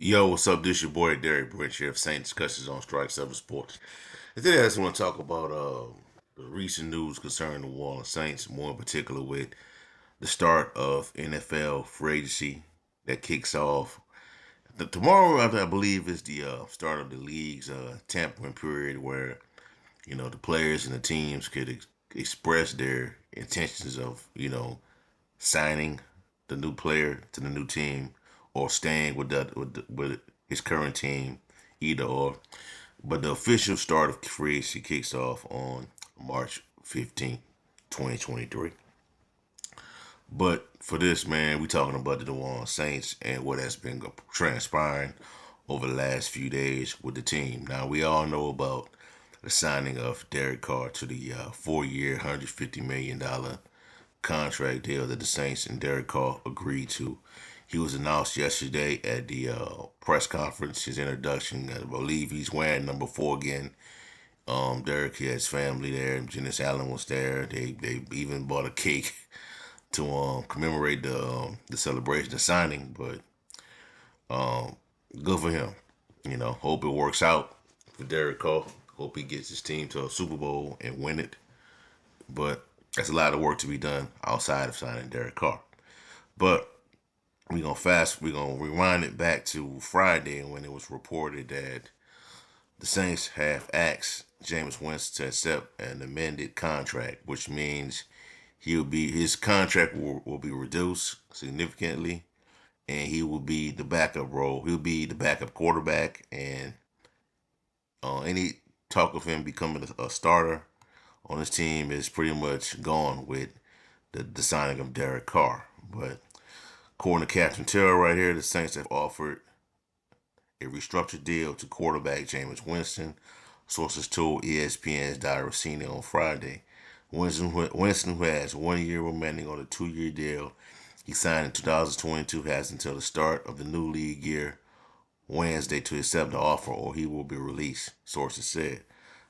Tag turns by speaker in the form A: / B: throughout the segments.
A: Yo, what's up? This your boy Derek Branch here of Saint Discussions on Strike 7 Sports. And today I just want to talk about the recent news concerning the New Orleans Saints, more in particular with the start of NFL free agency that kicks off. Tomorrow, I believe, is the start of the league's tampering period where, the players and the teams could express their intentions of, signing the new player to the new team or staying with his current team, either or. But the official start of free agency kicks off on March 15th, 2023. But for this, man, we talking about the New Orleans Saints and what has been transpiring over the last few days with the team. Now, we all know about the signing of Derek Carr to the 4-year, $150 million contract deal that the Saints and Derek Carr agreed to. He was announced yesterday at the press conference, his introduction. I believe he's wearing number 4 again. Derek, he has family there. Janice Allen was there. They even bought a cake to commemorate the celebration, the signing. But um, good for him. Hope it works out for Derek Carr. Hope he gets his team to a Super Bowl and win it. But that's a lot of work to be done outside of signing Derek Carr. But we're gonna rewind it back to Friday when it was reported that the Saints have asked Jameis Winston to accept an amended contract, which means his contract will be reduced significantly, and he will be the backup role. He'll be the backup quarterback, and any talk of him becoming a starter on his team is pretty much gone with the signing of Derek Carr. But according to Captain Terrell right here, the Saints have offered a restructured deal to quarterback Jameis Winston. Sources told ESPN's Dara Rossini on Friday. Winston, who has 1 year remaining on a 2-year deal he signed in 2022, has until the start of the new league year Wednesday to accept the offer or he will be released, sources said.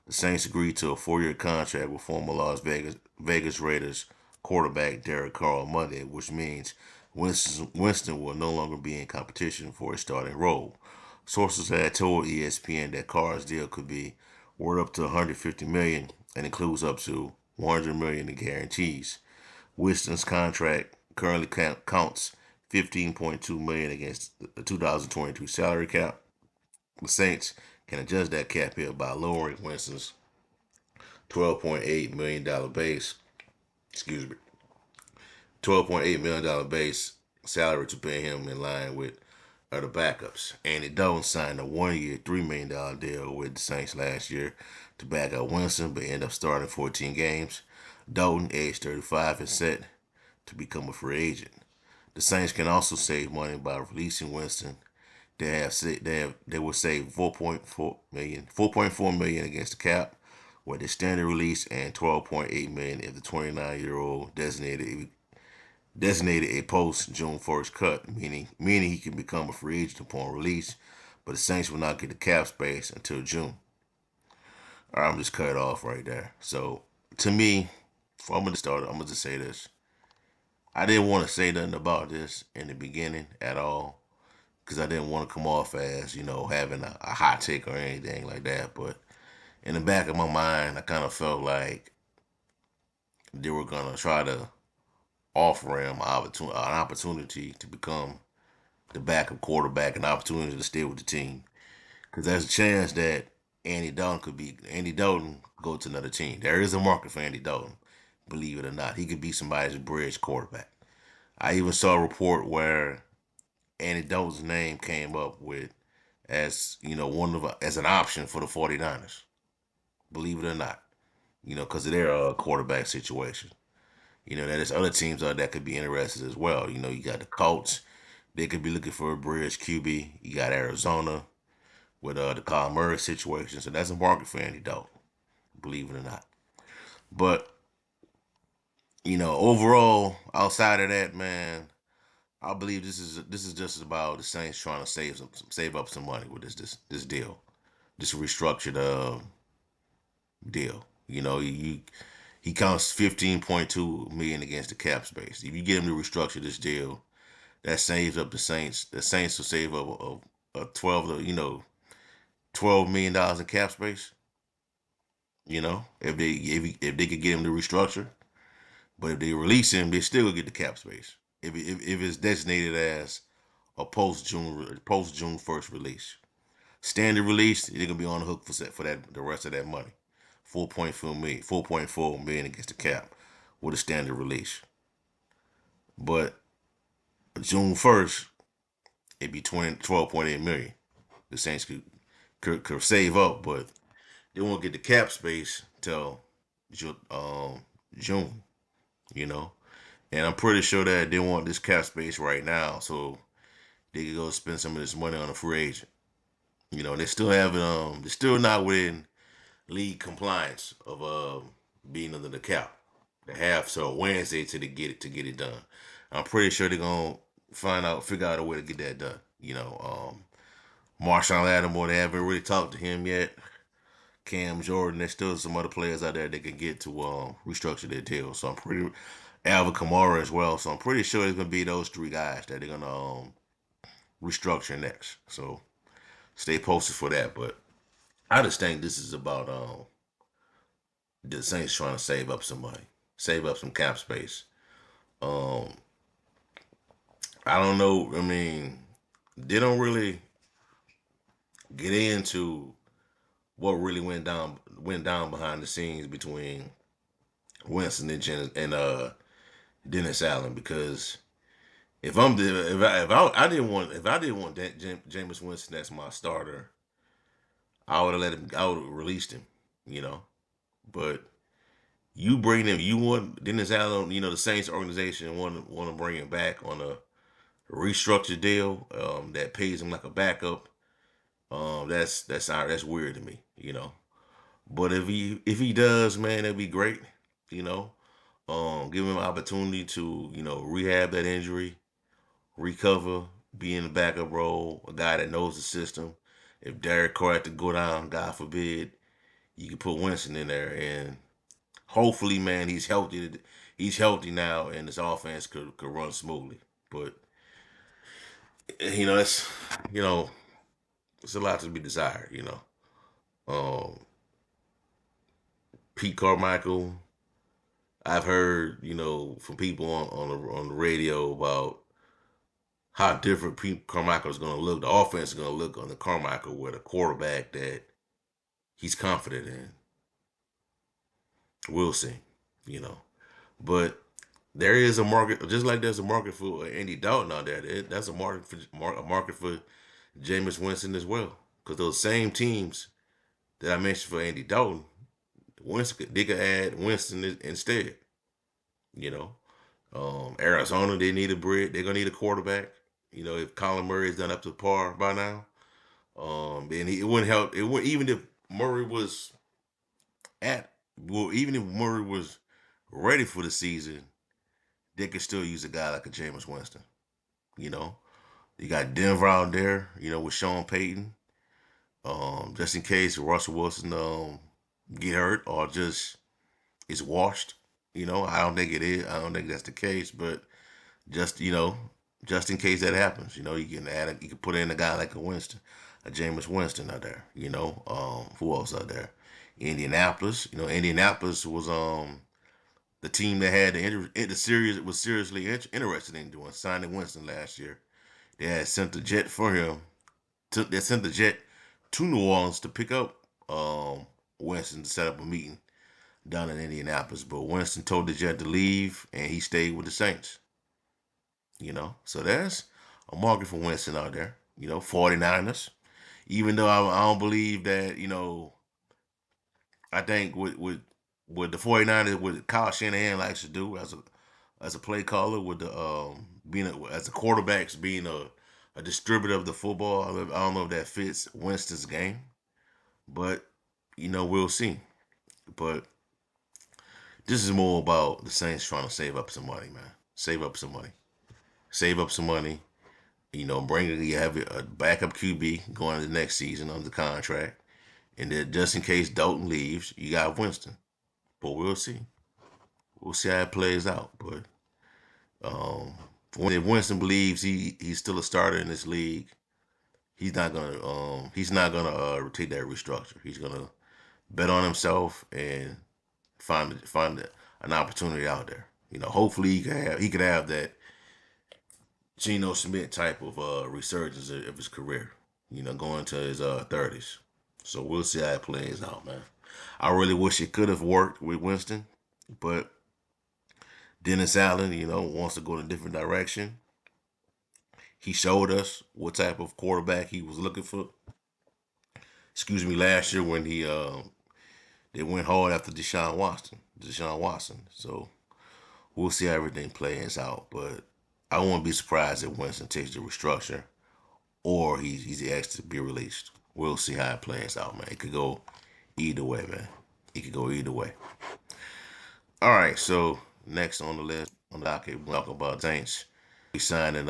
A: The Saints agreed to a 4-year contract with former Las Vegas Raiders quarterback Derek Carr on Monday, which means Winston will no longer be in competition for a starting role. Sources had told ESPN that Carr's deal could be worth up to 150 million dollars and includes up to 100 million dollars in guarantees. Winston's contract currently counts 15.2 million dollars against the 2022 salary cap. The Saints can adjust that cap hit by lowering Winston's $12.8 million base, excuse me, $12.8 million base salary to pay him in line with other backups. Andy Dalton signed a 1-year, $3 million deal with the Saints last year to back up Winston, but ended up starting 14 games. Dalton, age 35, is set to become a free agent. The Saints can also save money by releasing Winston. They will save 4.4 million against the cap with the standard release and 12.8 million if the 29-year-old designated a post June 1st cut, meaning he can become a free agent upon release, but the Saints will not get the cap space until June. All right, I'm just cut it off right there. So to me, if I'm gonna start, I'm gonna just say this. I didn't want to say nothing about this in the beginning at all because I didn't want to come off as having a hot take or anything like that. But in the back of my mind, I kind of felt like they were gonna try to offer him an opportunity to become the backup quarterback, an opportunity to stay with the team. Because there's a chance that Andy Dalton go to another team. There is a market for Andy Dalton, believe it or not. He could be somebody's bridge quarterback. I even saw a report where Andy Dalton's name came up with as as an option for the 49ers. Believe it or not, because of their quarterback situation. There's other teams that could be interested as well. You got the Colts. They could be looking for a bridge QB. You got Arizona with the Kyle Murray situation. So that's a market for Andy Dalton, believe it or not. But, overall, outside of that, man, I believe this is just about the Saints trying to save up some money with this deal, this restructured deal. He counts 15.2 million against the cap space. If you get him to restructure this deal, that saves up the Saints. The Saints will save up $12 million in cap space. If they could get him to restructure, but if they release him, they still get the cap space. If it's designated as a post June 1st release, standard release, they're gonna be on the hook for that the rest of that money. 4.4 million against the cap with a standard release. But June 1st, it'd be 12.8 million. The Saints could save up, but they won't get the cap space till June. You know, and I'm pretty sure that they want this cap space right now, so they could go spend some of this money on a free agent. They still haven't. They're still not within league compliance of being under the cap. They have so Wednesday to get it done. I'm pretty sure they're gonna figure out a way to get that done. Marshawn Lattimore, they haven't really talked to him yet. Cam Jordan, there's still some other players out there that can get to restructure their deal. So I'm pretty Alvin Kamara as well. So I'm pretty sure it's gonna be those three guys that they're gonna restructure next. So stay posted for that. But I just think this is about the Saints trying to save up some money, save up some cap space. Um, I don't know. I mean, they don't really get into what really went down behind the scenes between Winston and Dennis Allen, because if I'm the if I didn't want Jameis Winston as my starter, I would have let him. I would have released him. You know, but you bring him. You want Dennis Allen. The Saints organization want to bring him back on a restructured deal that pays him like a backup. That's weird to me. But if he does, man, that'd be great. You know, give him an opportunity to rehab that injury, recover, be in the backup role, a guy that knows the system. If Derek Carr had to go down, God forbid, you can put Winston in there, and hopefully, man, he's healthy. He's healthy now, and this offense could run smoothly. But that's you know it's a lot to be desired. Um, Pete Carmichael. I've heard from people on the radio about how different Pete Carmichael is going to look. The offense is going to look on the Carmichael with a quarterback that he's confident in. We'll see, you know. But there is a market, just like there's a market for Andy Dalton out there. That's a market for Jameis Winston as well. Because those same teams that I mentioned for Andy Dalton, they could add Winston instead. You know, Arizona, they need a bridge. They're gonna need a quarterback. If Colin Murray is done up to par by now, and it wouldn't help. It would even if Murray was at well, even if Murray was ready for the season, they could still use a guy like a Jameis Winston. You know, you got Denver out there. With Sean Payton, just in case Russell Wilson get hurt or just is washed. I don't think it is. I don't think that's the case, but just just in case that happens, you can put in a guy like a Jameis Winston out there. Who else out there? Indianapolis. Indianapolis was the team that had the series was seriously interested in doing signing Winston last year. They had sent the jet for him. They sent the jet to New Orleans to pick up Winston to set up a meeting down in Indianapolis. But Winston told the jet to leave, and he stayed with the Saints. So there's a market for Winston out there. 49ers. Even though I don't believe that, I think with the 49ers, what Kyle Shanahan likes to do as a play caller, with the as a quarterbacks being a distributor of the football. I don't know if that fits Winston's game, but we'll see. But this is more about the Saints trying to save up some money, man. Save up some money. Save up some money. You have a backup QB going to the next season under contract, and then just in case Dalton leaves, you got Winston. But we'll see. We'll see how it plays out. But if Winston believes he's still a starter in this league, he's not gonna take that restructure. He's gonna bet on himself and find an opportunity out there. Hopefully he could have that Geno Smith type of resurgence of his career. Going to his 30s. So we'll see how it plays out, man. I really wish it could have worked with Winston, but Dennis Allen, wants to go in a different direction. He showed us what type of quarterback he was looking for. Excuse me, last year when they went hard after Deshaun Watson. Deshaun Watson. So we'll see how everything plays out. But I won't be surprised if Winston takes the restructure or he's asked to be released. We'll see how it plays out, man. It could go either way, man. It could go either way. All right, so next on the list on the docket, we'll talk about Saints. We signed an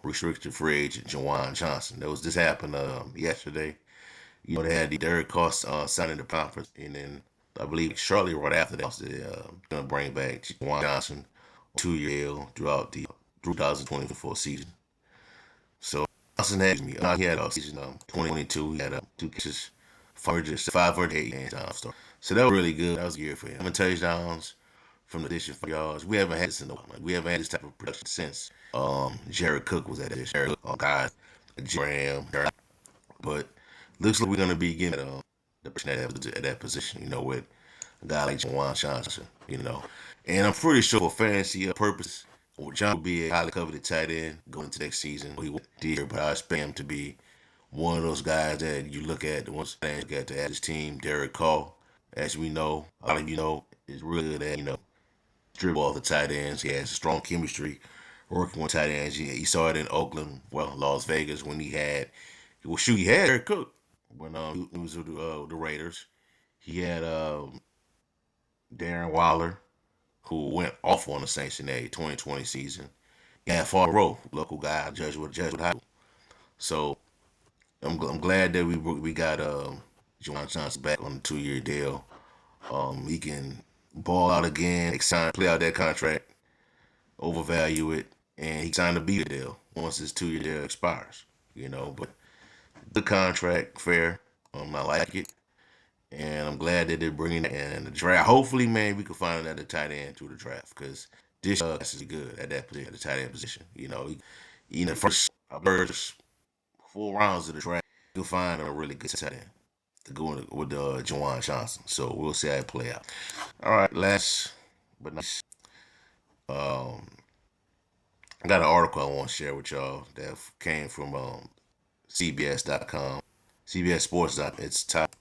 A: restricted free agent, Juwan Johnson. This happened yesterday. They had the Derek Carr signing the conference, and then I believe shortly right after that, they're going to bring back Juwan Johnson, 2-year deal throughout the 2024 season. So Johnson had me. He had a season 2022. He had two catches, 508 yards. So that was really good. That was a year for him. 7 touchdowns from the addition for yards. We haven't had this in a while. We haven't had this type of production since Jared Cook was at this. Jared Cook, guys, Graham, but looks like we're gonna be getting the person at that position. With a guy like Juwan Johnson. And I'm pretty sure for fantasy purposes, John will be a highly coveted tight end going into next season. He won't dear, but I expect him to be one of those guys that you look at, the ones that you got to add his team. Derek Carr, as we know, a lot of is really good at dribble off the tight ends. He has strong chemistry working with tight ends. He saw it in Oakland, Las Vegas when he had Derek Cook when he was with the Raiders. He had Darren Waller, who went off on the Saints in the 2020 season. He had Far Rowe, local guy, Jesuit High School. So I'm glad that we got Juwan Johnson back on a 2-year deal. He can ball out again, play out that contract, overvalue it, and he signed a B deal once his 2-year deal expires. But the contract, fair. I like it. And I'm glad that they're bringing it in the draft. Hopefully, man, we can find another tight end through the draft because this is good at that position, at the tight end position. In the first 4 rounds of the draft, you'll find a really good tight end to go with Juwan Johnson. So we'll see how it play out. All right, last but not least, I got an article I want to share with y'all that came from CBS.com, CBS Sports. It's top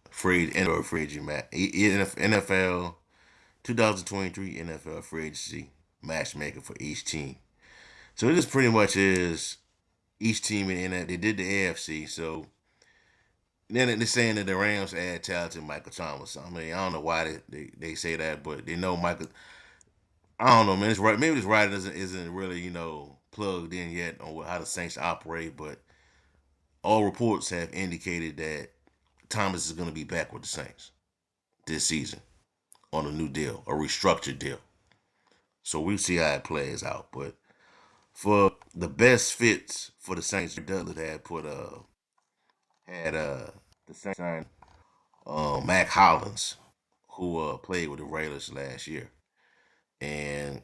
A: free agent match. NFL 2023 NFL free agency matchmaker for each team. So this pretty much is each team in that they did the AFC. So then they're saying that the Rams add talent to Michael Thomas. I mean, I don't know why they say that, but they know Michael. I don't know, man. It's right. Maybe this writer isn't really plugged in yet on how the Saints operate, but all reports have indicated that Thomas is going to be back with the Saints this season on a new deal, a restructured deal. So we'll see how it plays out. But for the best fits for the Saints, Douglas had the Saints sign Mac Hollins, who played with the Raiders last year. And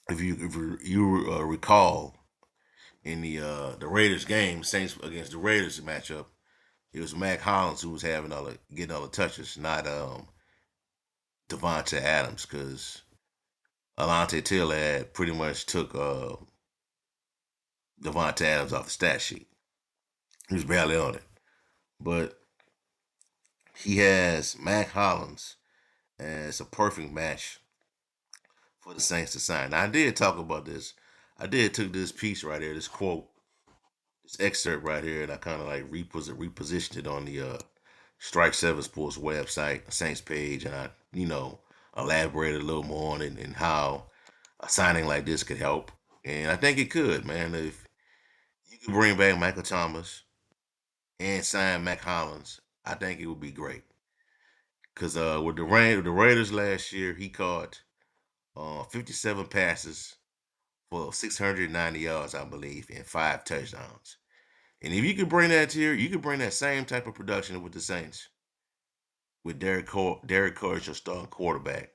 A: if you recall in the Raiders game, Saints against the Raiders matchup, it was Mac Hollins who was getting all the touches, not Devontae Adams, because Alontae Taylor had pretty much took Devontae Adams off the stat sheet. He was barely on it. But he has Mac Hollins as a perfect match for the Saints to sign. Now, I did talk about this. I did took this piece right here, this quote, this excerpt right here, and I kind of like repositioned it on the Strike Seven Sports website, Saints page, and I, elaborated a little more on it and how a signing like this could help. And I think it could, man. If you could bring back Michael Thomas and sign Mac Hollins, I think it would be great. Because with the Raiders last year, he caught 57 passes for 690 yards, I believe, and 5 touchdowns. And if you could bring that to you could bring that same type of production with the Saints with Derek Carr as your starting quarterback.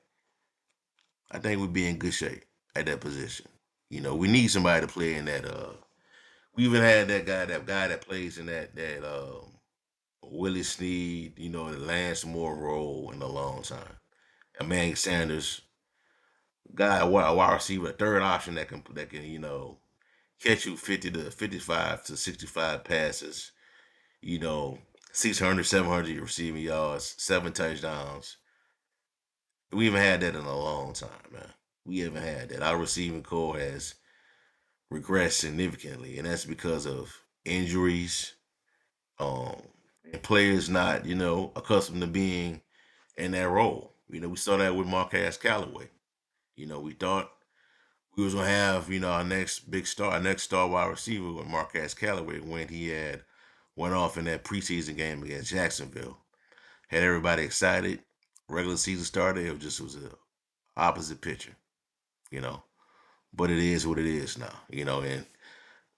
A: I think we'd be in good shape at that position. We need somebody to play in that. We even had that guy that plays in that Willie Snead, the Lance Moore role in a long time. Emmanuel Sanders, guy, a wide receiver, a third option that can catch you 50 to 55 to 65 passes. You know, 600, 700 receiving yards, 7 touchdowns. We haven't had that in a long time, man. We haven't had that. Our receiving core has regressed significantly, and that's because of injuries, and players not, accustomed to being in that role. We saw that with Marquez Callaway. We thought we was gonna have, our next big star, our next star wide receiver with Marquez Callaway when he had went off in that preseason game against Jacksonville. Had everybody excited. Regular season started, it was a opposite picture, you know. But it is what it is now. And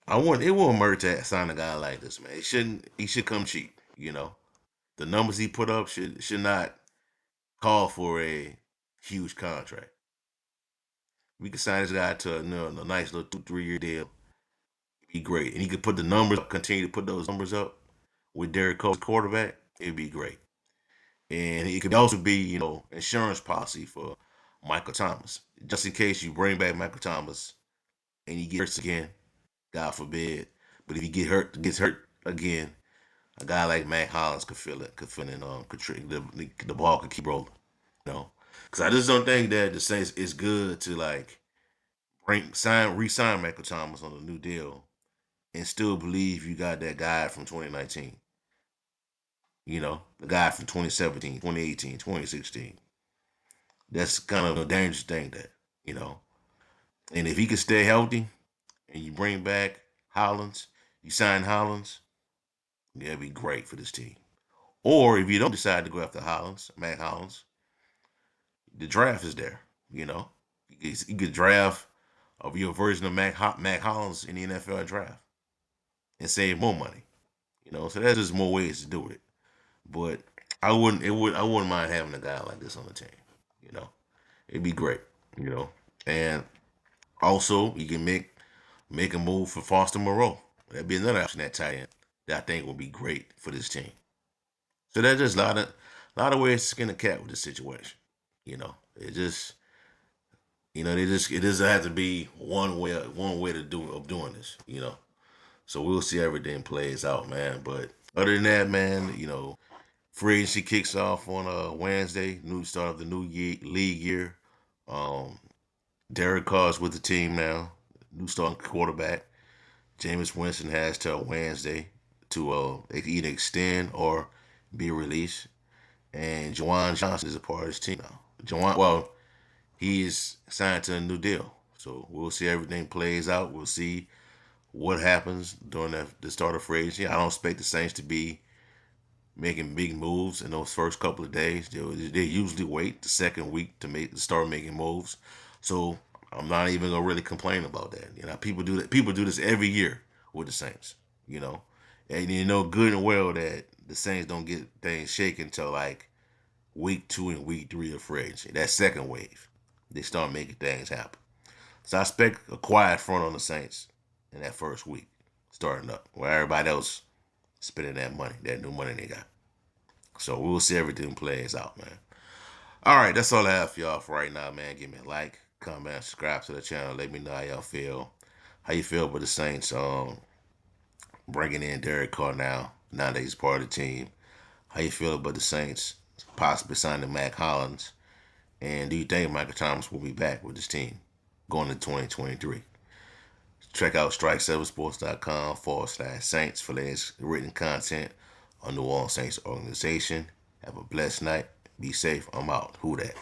A: it won't hurt to sign a guy like this, man. It shouldn't. He should come cheap. The numbers he put up should not call for a huge contract. We could sign this guy to a nice little 2 3 year deal. It'd be great, and he could put the numbers, continue to put those numbers up with Derek Carr quarterback. It'd be great, and it could also be insurance policy for Michael Thomas, just in case you bring back Michael Thomas and he gets hurt again. God forbid. But if he gets hurt again, a guy like Mac Hollins could fill it, could fill in, the ball could keep rolling. You know, because I just don't think that the Saints is good to like re-sign Michael Thomas on a new deal and still believe you got that guy from 2019. The guy from 2017, 2018, 2016. That's kind of a dangerous thing that you know. And if he can stay healthy and you bring back Hollins, you sign Hollins, that'd be great for this team. Or if you don't decide to go after Mac Hollins, the draft is there. You know, you could draft of your version of Mac Hollins in the NFL draft and save more money. So there's just more ways to do it. But I wouldn't mind having a guy like this on the team. You know, it'd be great. You know, and also you can make a move for Foster Moreau. That'd be another option at tight end that I think would be great for this team. So there's just a lot of ways to skin a cat with this situation. It just it doesn't have to be one way of doing this. So we'll see how everything plays out, man. But other than that, man, free agency kicks off on Wednesday, new start of the league year. Um, Derek Carr's with the team now, new starting quarterback. Jameis Winston has till Wednesday to either extend or be released. And Juwan Johnson is a part of his team now. He is signed to a new deal. So we'll see how everything plays out. We'll see what happens during the start of free agency. I don't expect the Saints to be making big moves in those first couple of days. They usually wait the second week to start making moves. So I'm not even gonna really complain about that. People do that. People do this every year with the Saints. You know, and good and well that the Saints don't get things shaken until like week 2 and week 3 of free agency. That second wave, they start making things happen. So I expect a quiet front on the Saints in that first week, starting up, where everybody else spending that money, that new money they got. So we'll see everything plays out, man. All right, that's all I have for y'all for right now, man. Give me a like, comment, subscribe to the channel. Let me know how y'all feel. How you feel about the Saints bringing in Derek Carr now that he's part of the team. How you feel about the Saints possibly signing Mac Hollins? And do you think Michael Thomas will be back with his team going to 2023? Check out strike7sports.com/Saints for latest written content on New Orleans Saints organization. Have a blessed night. Be safe. I'm out. Who that?